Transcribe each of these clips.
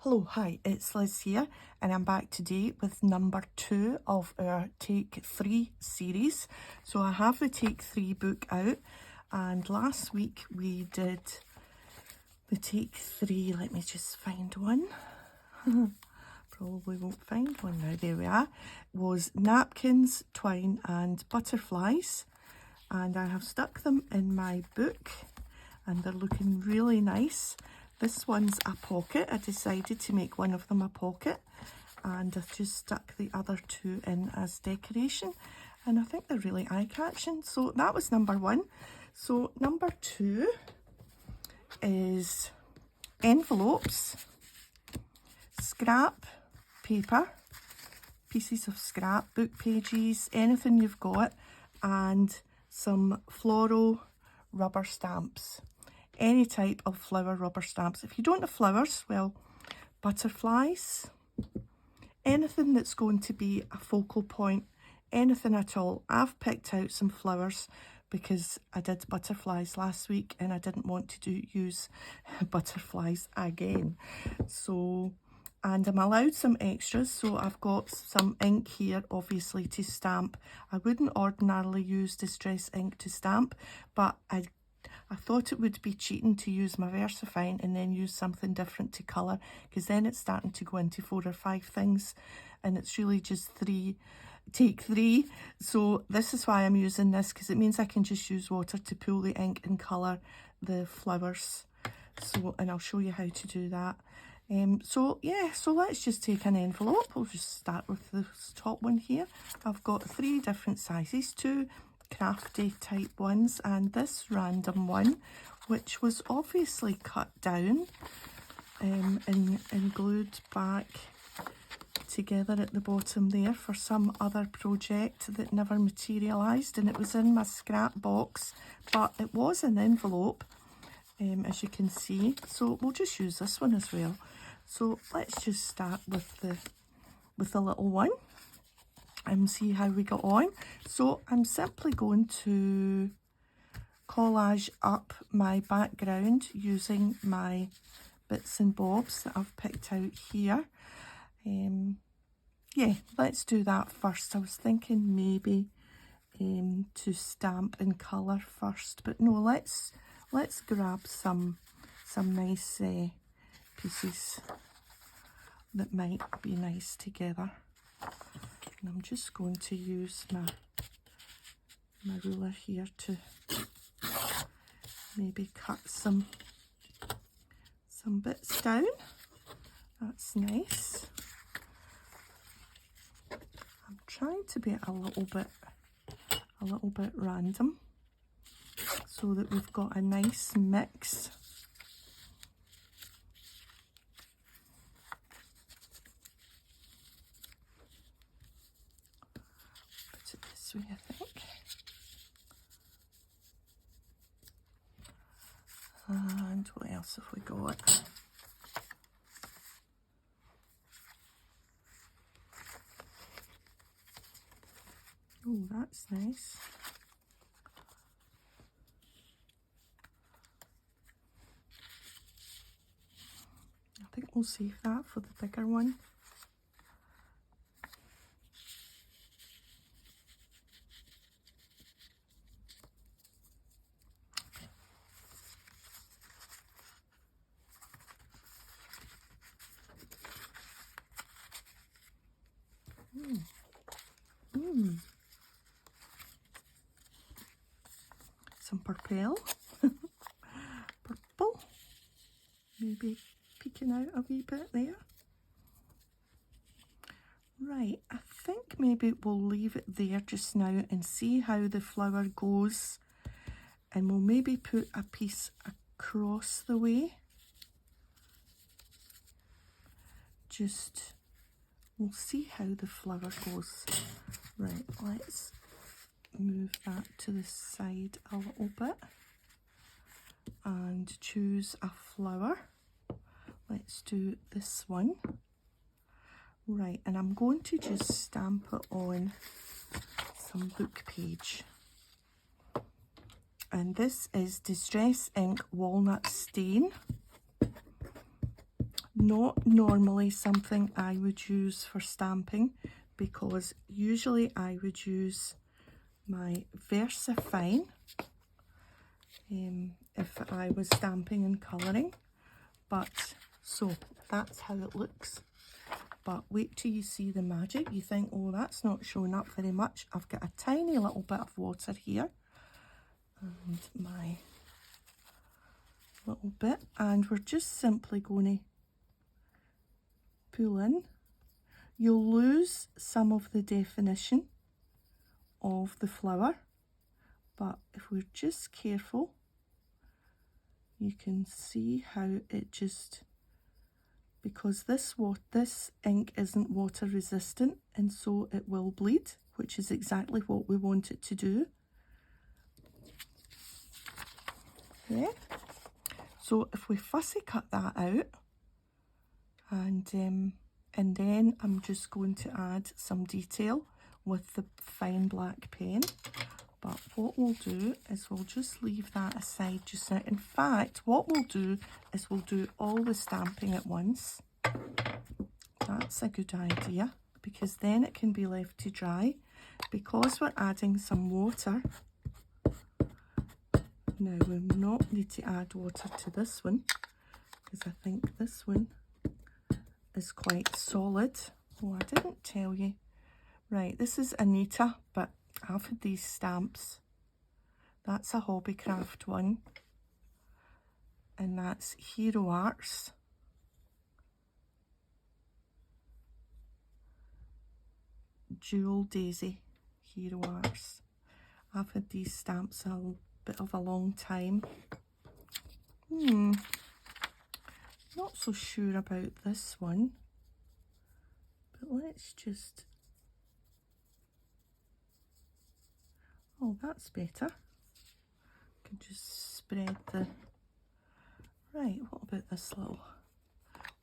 Hello, hi, it's Liz here, and I'm back today with number 2 of our Take 3 series. So I have the Take 3 book out, and last week we did the Take 3, let me just find one. Probably won't find one now, there we are. Was napkins, twine and butterflies, and I have stuck them in my book and they're looking really nice. This one's a pocket. I decided to make one of them a pocket, and I've just stuck the other two in as decoration, and I think they're really eye-catching. So that was number 1. So number 2 is envelopes, scrap paper, pieces of scrap, book pages, anything you've got, and some floral rubber stamps. Any type of flower rubber stamps. If you don't have flowers, well, butterflies, anything that's going to be a focal point, anything at all. I've picked out some flowers because I did butterflies last week and I didn't want to use butterflies again. So, and I'm allowed some extras, so I've got some ink here obviously to stamp. I wouldn't ordinarily use distress ink to stamp, but I thought it would be cheating to use my VersaFine and then use something different to colour, because then it's starting to go into 4 or 5 things and it's really just take 3. So this is why I'm using this, because it means I can just use water to pull the ink and colour the flowers. So, and I'll show you how to do that. So let's just take an envelope. We'll just start with the top one here. I've got 3 different sizes, 2 crafty type ones and this random one, which was obviously cut down and glued back together at the bottom there for some other project that never materialised, and it was in my scrap box, but it was an envelope, as you can see. So we'll just use this one as well. So let's just start with the little one and see how we got on. So I'm simply going to collage up my background using my bits and bobs that I've picked out here. Yeah, let's do that first. I was thinking maybe to stamp and colour first, but no, let's grab some nice pieces that might be nice together. And I'm just going to use my ruler here to maybe cut some bits down. That's nice. I'm trying to be a little bit random so that we've got a nice mix. Put it this way, I think. And what else have we got? Oh, that's nice. I think we'll save that for the bigger one. Some purple, purple, maybe peeking out a wee bit there. Right, I think maybe we'll leave it there just now and see how the flower goes, and we'll maybe put a piece across the way. We'll see how the flower goes. Right, let's move that to the side a little bit and choose a flower. Let's do this one. Right, and I'm going to just stamp it on some book page. And this is Distress Ink Walnut Stain. not normally something I would use for stamping, because usually I would use my VersaFine if I was stamping and colouring. But so that's how it looks. But wait till you see the magic. You think, oh, that's not showing up very much. I've got a tiny little bit of water here and my little bit, and we're just simply going to pull in. You'll lose some of the definition of the flower, but if we're just careful, you can see how it just, because this ink isn't water resistant, and so it will bleed, which is exactly what we want it to do. Yeah. So if we fussy cut that out, and then I'm just going to add some detail with the fine black pen. But what we'll do is we'll just leave that aside just now. In fact, what we'll do is we'll do all the stamping at once. That's a good idea, because then it can be left to dry. Because we're adding some water, now we will not need to add water to this one, because I think this one is quite solid. Oh, I didn't tell you. Right, this is Anita, but I've had these stamps. That's a Hobbycraft one, and that's Hero Arts. Jewel Daisy, Hero Arts. I've had these stamps a bit of a long time. Not so sure about this one, but let's just, oh, that's better. Can just spread the, right, what about this little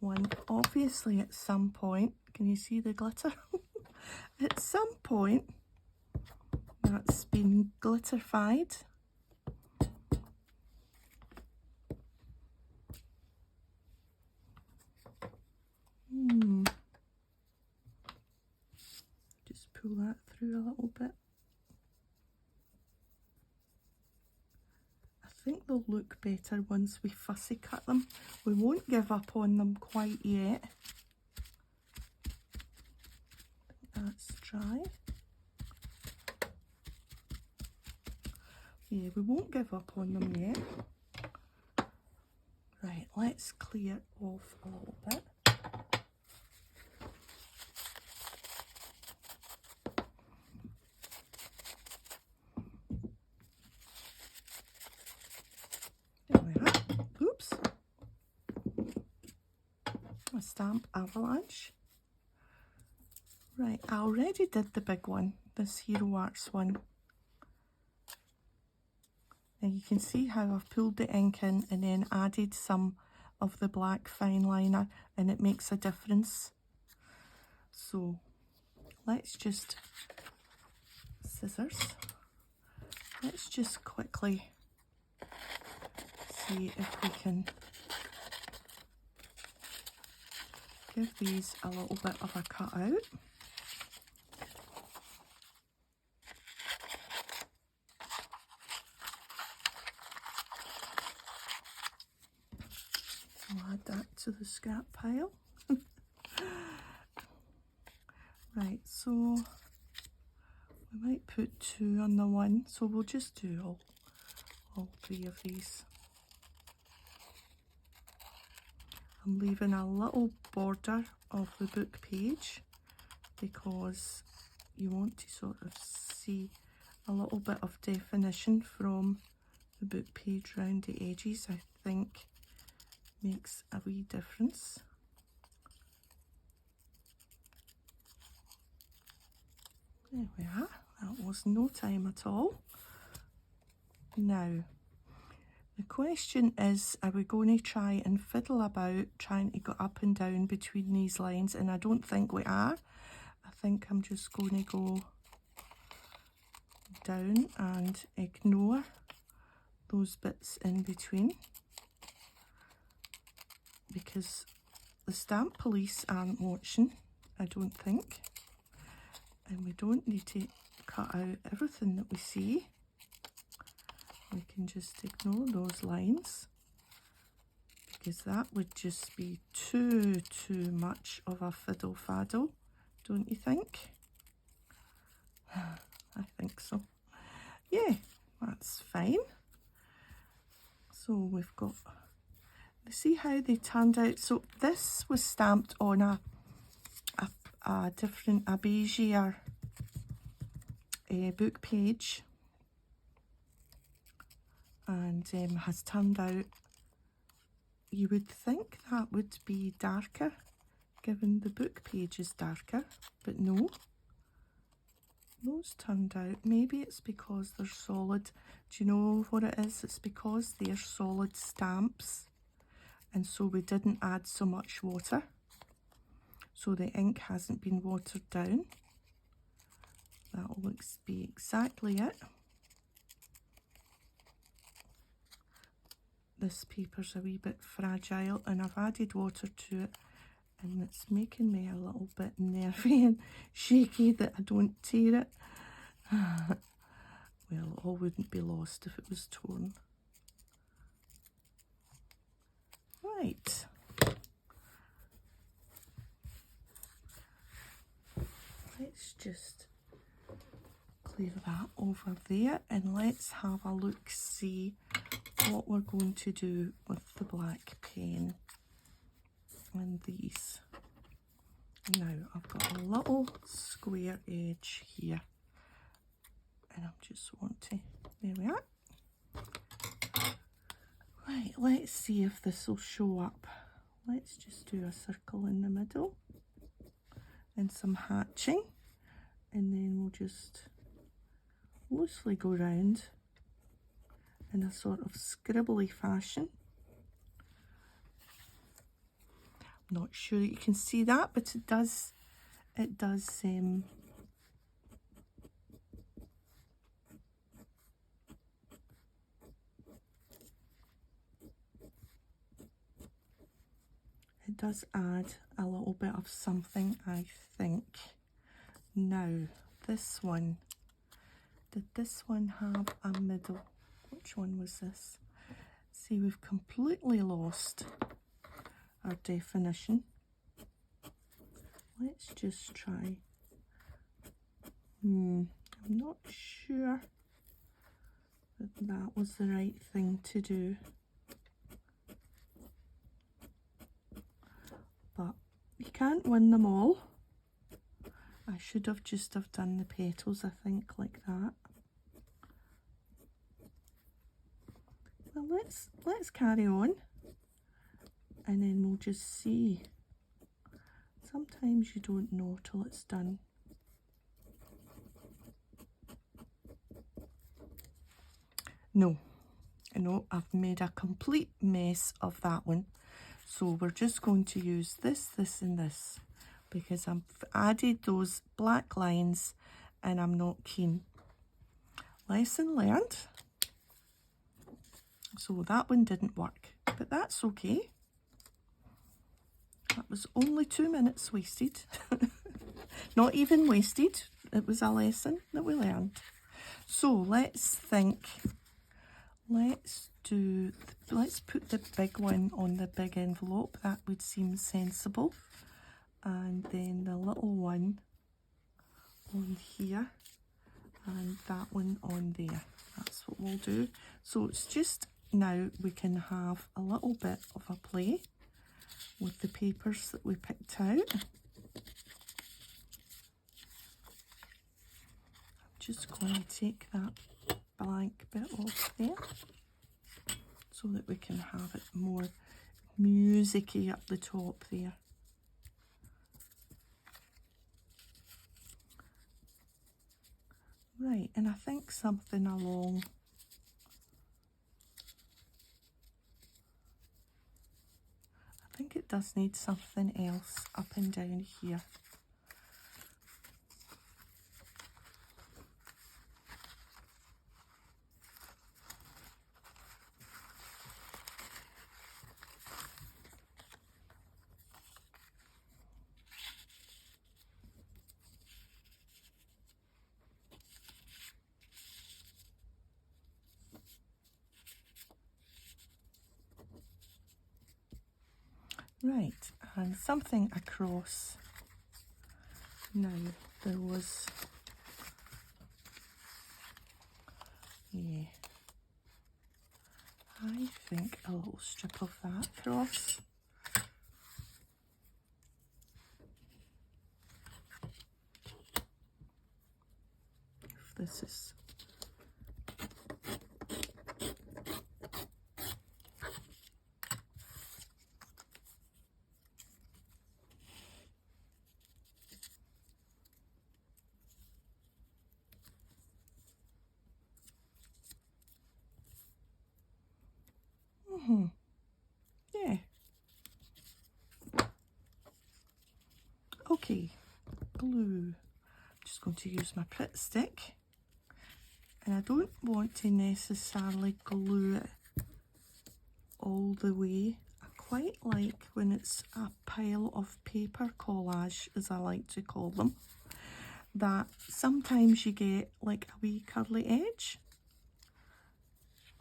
one? Obviously at some point, can you see the glitter? At some point that's been glitterified. Just pull that through a little bit. I think they'll look better once we fussy cut them. We won't give up on them quite yet. That's dry. Yeah, we won't give up on them yet. Right, let's clear off a little bit. There we are. Oops. A stamp avalanche. Right, I already did the big one, this Hero Arts one. And you can see how I've pulled the ink in and then added some of the black fine liner, and it makes a difference. So let's just, scissors, let's just quickly see if we can give these a little bit of a cut out. I'll add that to the scrap pile. Right, so we might put 2 on the one, so we'll just do all 3 of these. I'm leaving a little border of the book page because you want to sort of see a little bit of definition from the book page round the edges. I think makes a wee difference. There we are. That was no time at all. Now, the question is, are we going to try and fiddle about trying to go up and down between these lines? And I don't think we are. I think I'm just going to go down and ignore those bits in between, because the stamp police aren't watching, I don't think. And we don't need to cut out everything that we see. We can just ignore those lines, because that would just be too much of a fiddle faddle, don't you think? I think so. Yeah, that's fine. So we've got, see how they turned out. So this was stamped on a different, a beigeier book page, and has turned out, you would think that would be darker, given the book page is darker, but no. Those turned out, maybe it's because they're solid. Do you know what it is? It's because they're solid stamps, and so we didn't add so much water, so the ink hasn't been watered down. That will be exactly it. This paper's a wee bit fragile, and I've added water to it, and it's making me a little bit nervy and shaky that I don't tear it. Well, all wouldn't be lost if it was torn. Right. Let's just clear that over there, and let's have a look, see what we're going to do with the black pen and these. Now I've got a little square edge here, and I just want to, there we are. Right, let's see if this will show up. Let's just do a circle in the middle and some hatching, and then we'll just loosely go round in a sort of scribbly fashion. I'm not sure that you can see that, but it does it does add a little bit of something, I think. Now, this one, did this one have a middle? Which one was this? See, we've completely lost our definition. Let's just try. I'm not sure that that was the right thing to do. But you can't win them all. I should have just have done the petals, I think, like that. Well, let's carry on, and then we'll just see. Sometimes you don't know till it's done. No, I've made a complete mess of that one. So we're just going to use this, and this, because I've added those black lines and I'm not keen. Lesson learned. So that one didn't work, but that's okay. That was only 2 minutes wasted. Not even wasted. It was a lesson that we learned. So let's think. Let's put the big one on the big envelope. That would seem sensible. And then the little one on here, and that one on there. That's what we'll do. So it's just now we can have a little bit of a play with the papers that we picked out. I'm just going to take that blank bit off there so that we can have it more music-y up the top there. Right, and I think something along I think it does need something else up and down here. Right, and something across. Now, there was, yeah, I think a little strip of that across. If this is, yeah. Okay, glue. I'm just going to use my Pritt stick, and I don't want to necessarily glue it all the way. I quite like when it's a pile of paper collage, as I like to call them, that sometimes you get like a wee curly edge.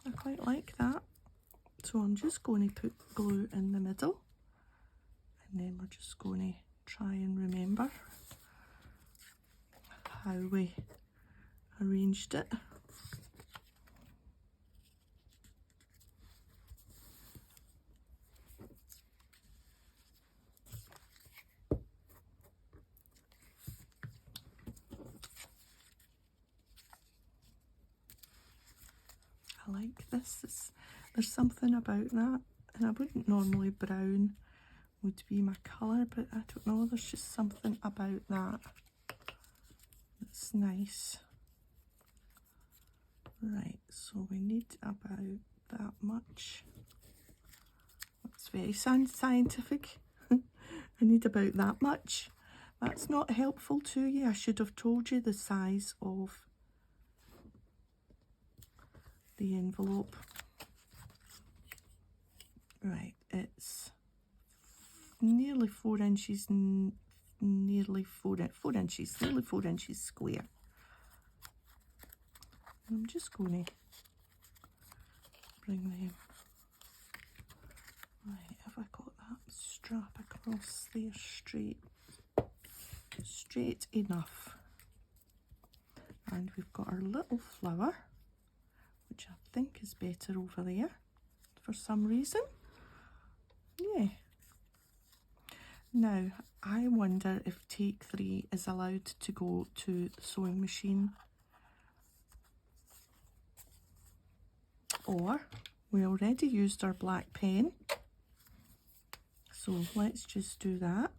I quite like that. So I'm just going to put glue in the middle, and then we're just going to try and remember how we arranged it. I like this. There's something about that, and I wouldn't normally brown would be my colour, but I don't know, there's just something about that that's nice. Right, so we need about that much. That's very scientific. I need about that much. That's not helpful to you. I should have told you the size of the envelope. Right, it's nearly 4 inches, nearly 4 inches square. And I'm just going to bring them. Right, have I got that strap across there straight enough? And we've got our little flower, which I think is better over there for some reason. Yeah. Now, I wonder if take 3 is allowed to go to the sewing machine, or we already used our black pen, so let's just do that.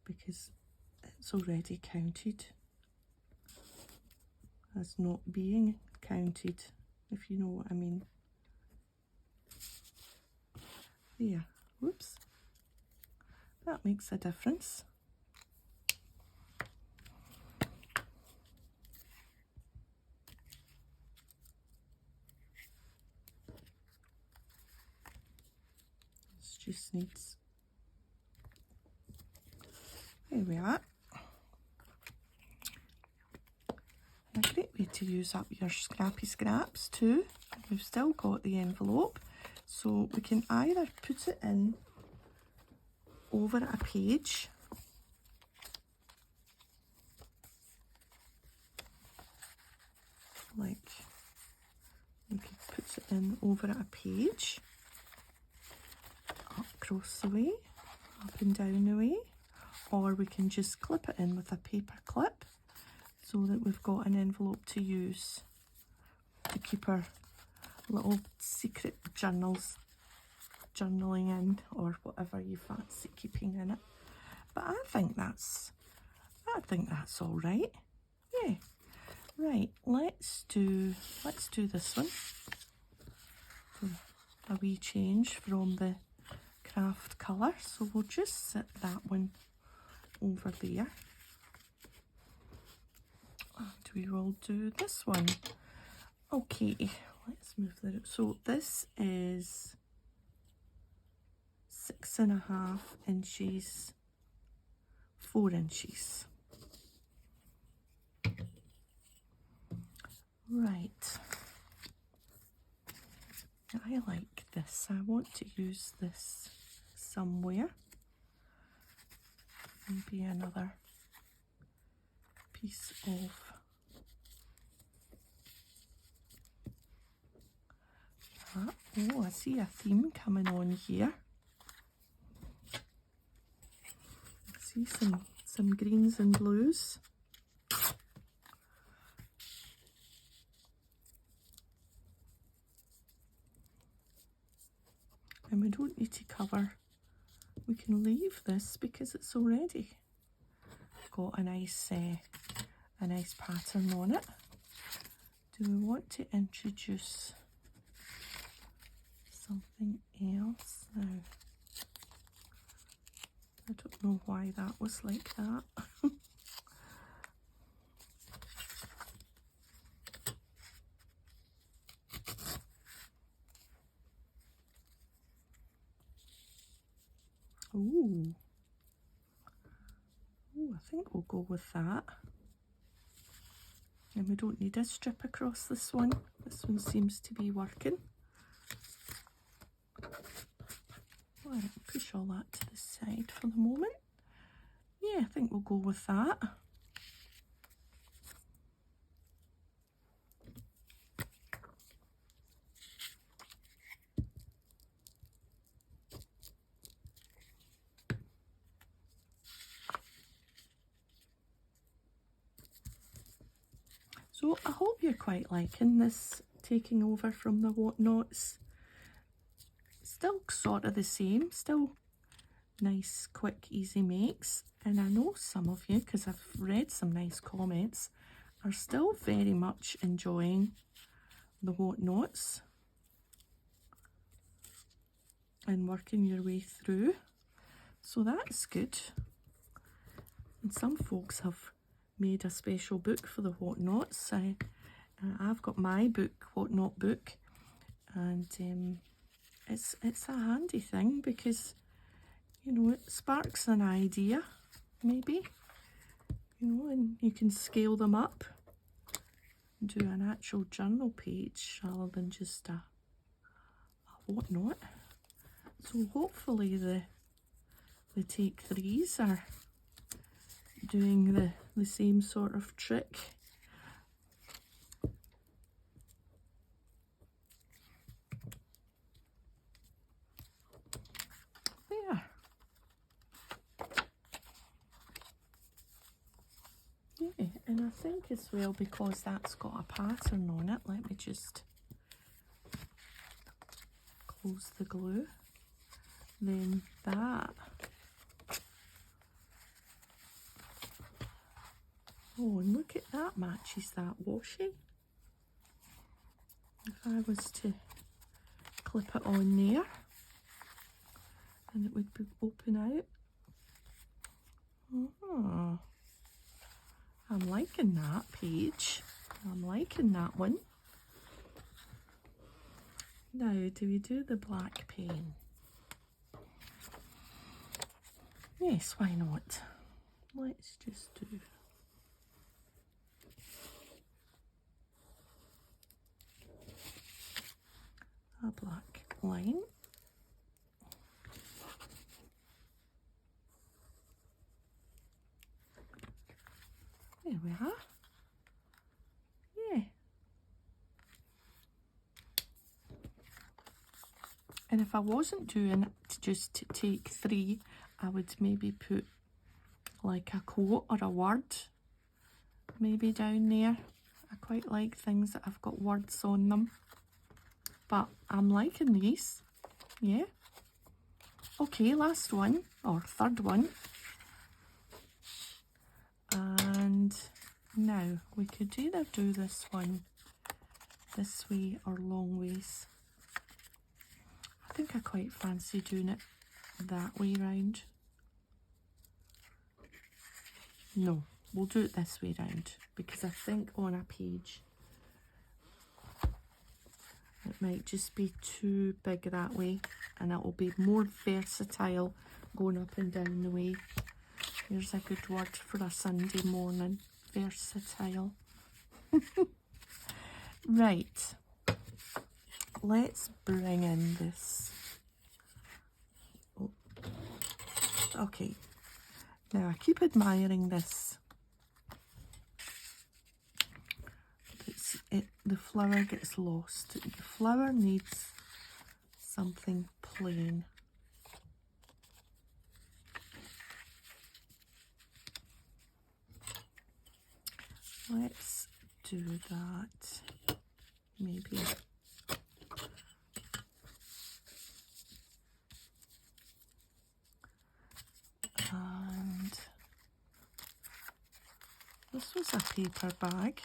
Because it's already counted as not being counted, if you know what I mean. There, whoops, that makes a difference. This just needs, there we are. And a great way to use up your scrappy scraps too. We've still got the envelope, so we can either put it in over a page, like we could put it in over a page, up across the way, up and down the way, or we can just clip it in with a paper clip so that we've got an envelope to use to keep our little secret journals, journaling in, or whatever you fancy keeping in it. But I think that's all right. Yeah. Right, let's do this one. So a wee change from the craft colour, so we'll just set that one over there, and we will do this one. Okay, let's move that. So this is 6.5 inches, 4 inches. Right. I like this. I want to use this somewhere. Maybe another piece of that. Oh, I see a theme coming on here. I see some greens and blues. And we don't need to cover. We can leave this because it's already got a nice pattern on it. Do we want to introduce something else now? I don't know why that was like that. Ooh. Ooh, I think we'll go with that. And we don't need a strip across this one. This one seems to be working. Right, push all that to the side for the moment. Yeah, I think we'll go with that. So I hope you're quite liking this taking over from the Whatnots. Still sort of the same, still nice, quick, easy makes. And I know some of you, because I've read some nice comments, are still very much enjoying the Whatnots and working your way through. So that's good. And some folks have made a special book for the Whatnots. I've got my book, Whatnot book, and it's a handy thing because, you know, it sparks an idea, maybe, you know, and you can scale them up and do an actual journal page rather than just a Whatnot. So hopefully the take threes are doing the same sort of trick. There. Yeah, and I think as well, because that's got a pattern on it, let me just close the glue, then that. Oh, and look at that, matches that washi. If I was to clip it on there, and it would be open out. Oh, I'm liking that page. I'm liking that one. Now, do we do the black pen? Yes, why not? Let's just do a black line. There we are. Yeah. And if I wasn't doing it just to take three, I would maybe put like a quote or a word maybe down there. I quite like things that have got words on them. But I'm liking these. Yeah. Okay, last one, or third one. And now we could either do this one this way or long ways. I think I quite fancy doing it that way round. No, we'll do it this way round because I think on a page it might just be too big that way, and it will be more versatile going up and down the way. Here's a good word for a Sunday morning, versatile. Right, let's bring in this. Oh. Okay, now I keep admiring this. The flower gets lost. The flower needs something plain. Let's do that, maybe. And this was a paper bag.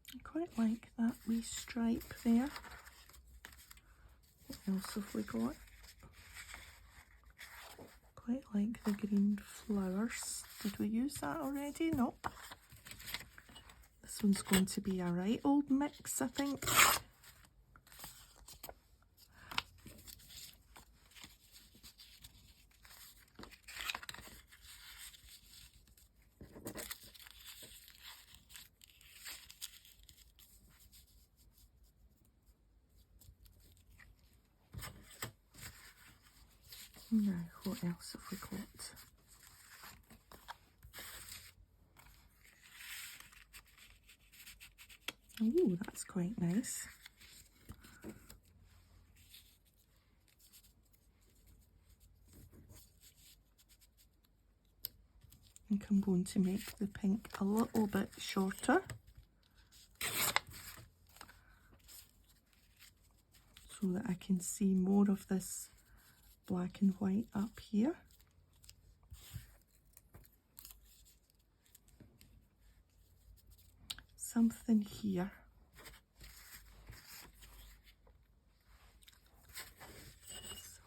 I quite like that wee stripe there. What else have we got? Quite like the green flowers. Did we use that already? Nope. This one's going to be a right old mix, I think. Now, what else have we got? Oh, that's quite nice. I think I'm going to make the pink a little bit shorter, so that I can see more of this black and white up here. Something here.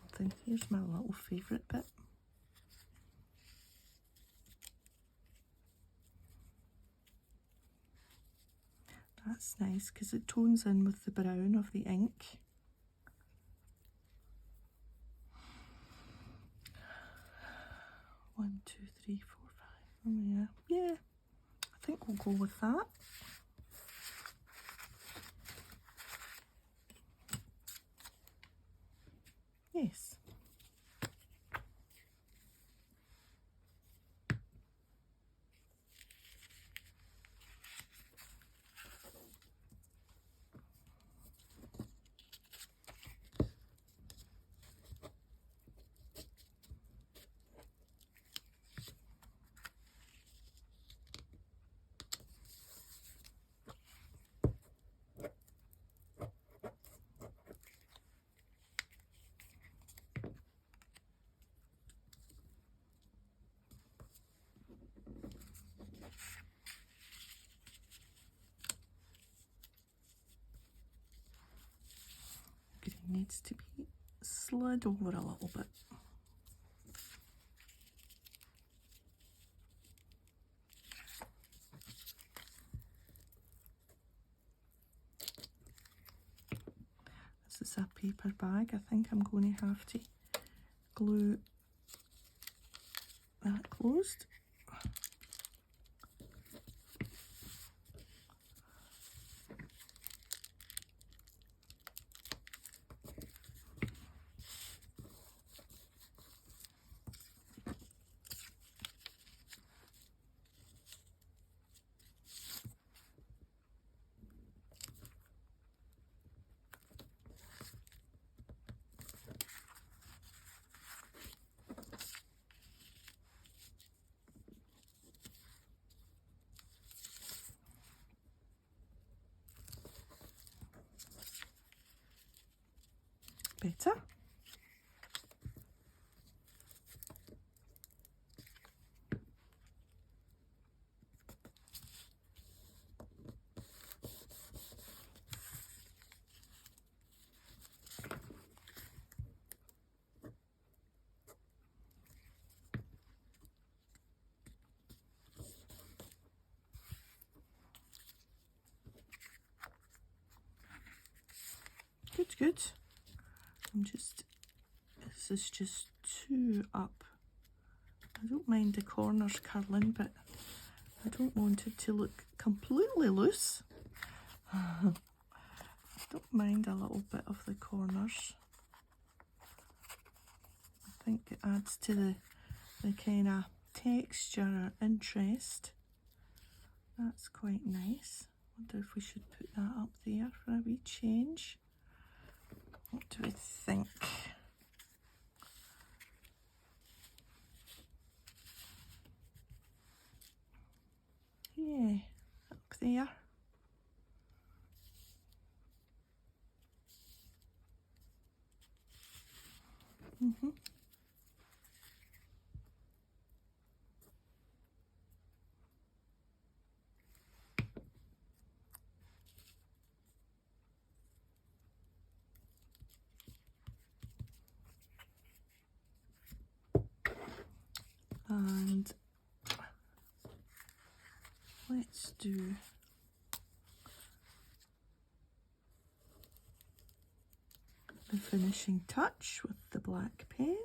Something, here's my little favourite bit. That's nice because it tones in with the brown of the ink. One, two, three, four, five. Oh yeah. Yeah, I think we'll go with that. Yes. Green needs to be slid over a little bit. This is a paper bag. I think I'm going to have to glue that closed. Better. good. This is just too up. I don't mind the corners curling, but I don't want it to look completely loose. I don't mind a little bit of the corners. I think it adds to the kind of texture or interest. That's quite nice. Wonder if we should put that up there for a wee change. What do we think? Yeah, up there. And let's do the finishing touch with the black pen.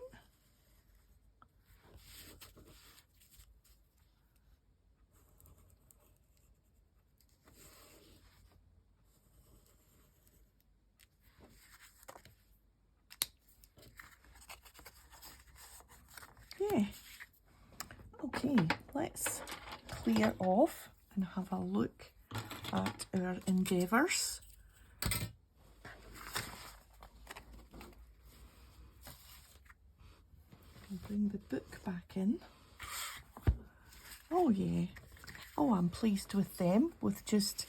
Yeah. Okay, let's clear off and have a look at our endeavours. I'll bring the book back in. Oh yeah. Oh, I'm pleased with them, with just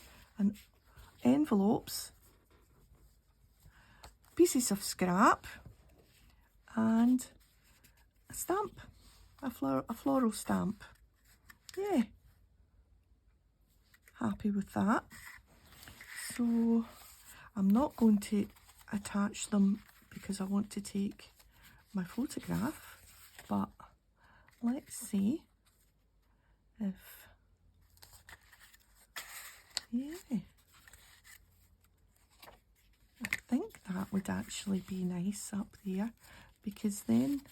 envelopes, pieces of scrap, and a stamp, a floral stamp. Yeah, happy with that. So I'm not going to attach them because I want to take my photograph, but let's see if, yeah, I think that would actually be nice up there, because then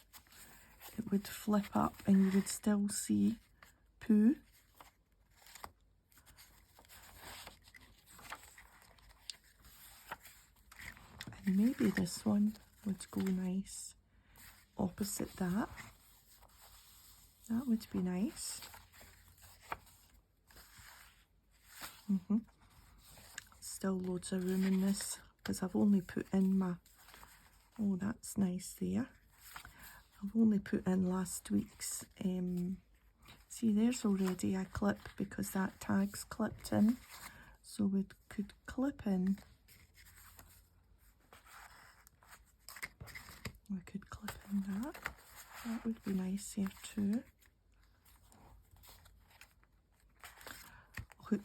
it would flip up and you would still see Pooh. And maybe this one would go nice opposite that. That would be nice. Still loads of room in this because I've only put in my, oh that's nice there. I've only put in last week's, see there's already a clip because that tag's clipped in. So we could clip in, we could clip in that. That would be nice here too.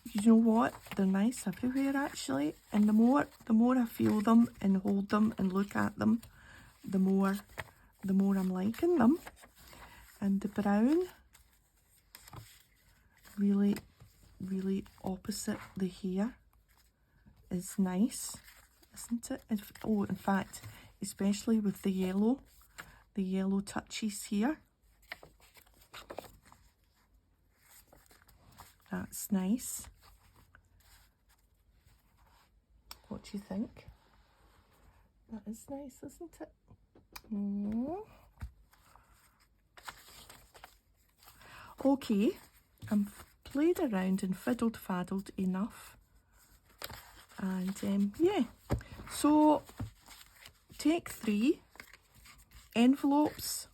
You know what? They're nice everywhere actually, and the more I feel them and hold them and look at them, the more I'm liking them. And the brown, really opposite the hair, is nice, isn't it? Oh, in fact, especially with the yellow touches here. That's nice. What do you think? That is nice, isn't it? Okay, I've played around and fiddled-faddled enough. And yeah, so take 3 envelopes,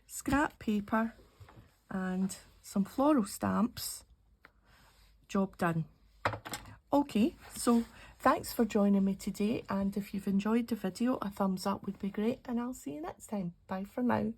scrap paper, and some floral stamps. Job done. Okay, so thanks for joining me today, and if you've enjoyed the video, a thumbs up would be great, and I'll see you next time. Bye for now.